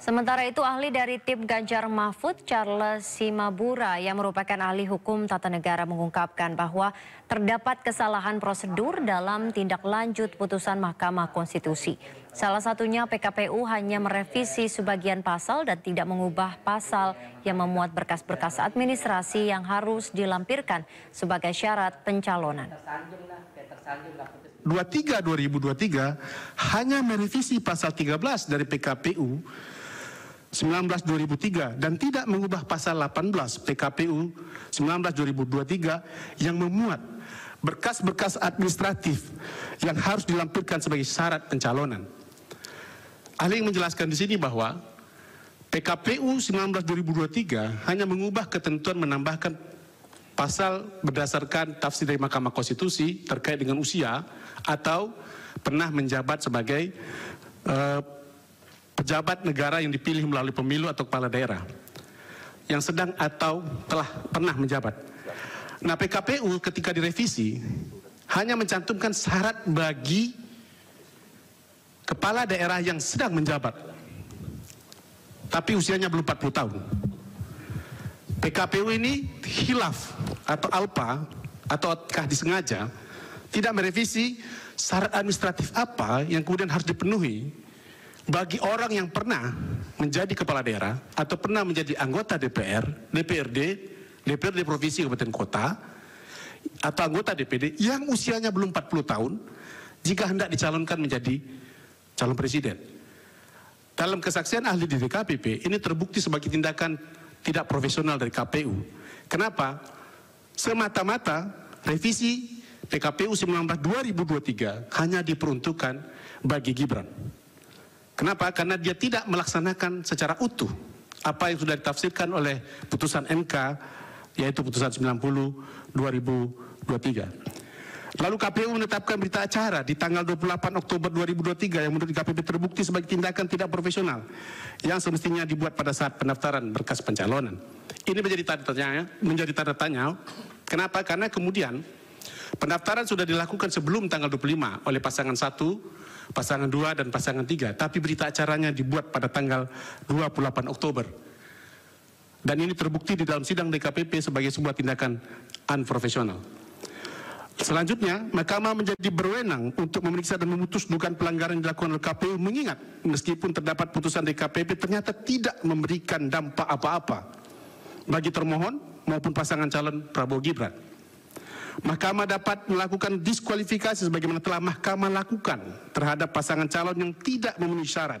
Sementara itu, ahli dari tim Ganjar Mahfud, Charles Simabura, yang merupakan ahli hukum tata negara mengungkapkan bahwa terdapat kesalahan prosedur dalam tindak lanjut putusan Mahkamah Konstitusi. Salah satunya PKPU hanya merevisi sebagian pasal dan tidak mengubah pasal yang memuat berkas-berkas administrasi yang harus dilampirkan sebagai syarat pencalonan. 2023 hanya merevisi pasal 13 dari PKPU 19/2003 dan tidak mengubah pasal 18 PKPU 19/2023 yang memuat berkas-berkas administratif yang harus dilampirkan sebagai syarat pencalonan. Ahli menjelaskan di sini bahwa PKPU 19/2023 hanya mengubah ketentuan menambahkan pasal berdasarkan tafsir dari Mahkamah Konstitusi terkait dengan usia atau pernah menjabat sebagai pejabat negara yang dipilih melalui pemilu atau kepala daerah yang sedang atau telah pernah menjabat. Nah, PKPU ketika direvisi hanya mencantumkan syarat bagi kepala daerah yang sedang menjabat tapi usianya belum 40 tahun. PKPU ini khilaf atau alpa ataukah disengaja tidak merevisi syarat administratif apa yang kemudian harus dipenuhi bagi orang yang pernah menjadi kepala daerah atau pernah menjadi anggota DPR, DPRD provinsi kabupaten kota, atau anggota DPD yang usianya belum 40 tahun jika hendak dicalonkan menjadi calon presiden. Dalam kesaksian ahli di DKPP, ini terbukti sebagai tindakan tidak profesional dari KPU. Kenapa? Semata-mata revisi PKPU 19/2023 hanya diperuntukkan bagi Gibran. Kenapa? Karena dia tidak melaksanakan secara utuh apa yang sudah ditafsirkan oleh putusan MK, yaitu putusan 90/2023. Lalu KPU menetapkan berita acara di tanggal 28 Oktober 2023 yang menurut KPP terbukti sebagai tindakan tidak profesional yang semestinya dibuat pada saat pendaftaran berkas pencalonan. Ini menjadi tanda tanya. Kenapa? Karena kemudian pendaftaran sudah dilakukan sebelum tanggal 25 oleh pasangan 1, pasangan 2, dan pasangan 3. Tapi berita acaranya dibuat pada tanggal 28 Oktober. Dan ini terbukti di dalam sidang DKPP sebagai sebuah tindakan unprofesional. Selanjutnya, Mahkamah menjadi berwenang untuk memeriksa dan memutus dugaan pelanggaran yang dilakukan oleh KPU, mengingat meskipun terdapat putusan DKPP ternyata tidak memberikan dampak apa-apa bagi termohon maupun pasangan calon Prabowo Gibran. Mahkamah dapat melakukan diskualifikasi sebagaimana telah Mahkamah lakukan terhadap pasangan calon yang tidak memenuhi syarat.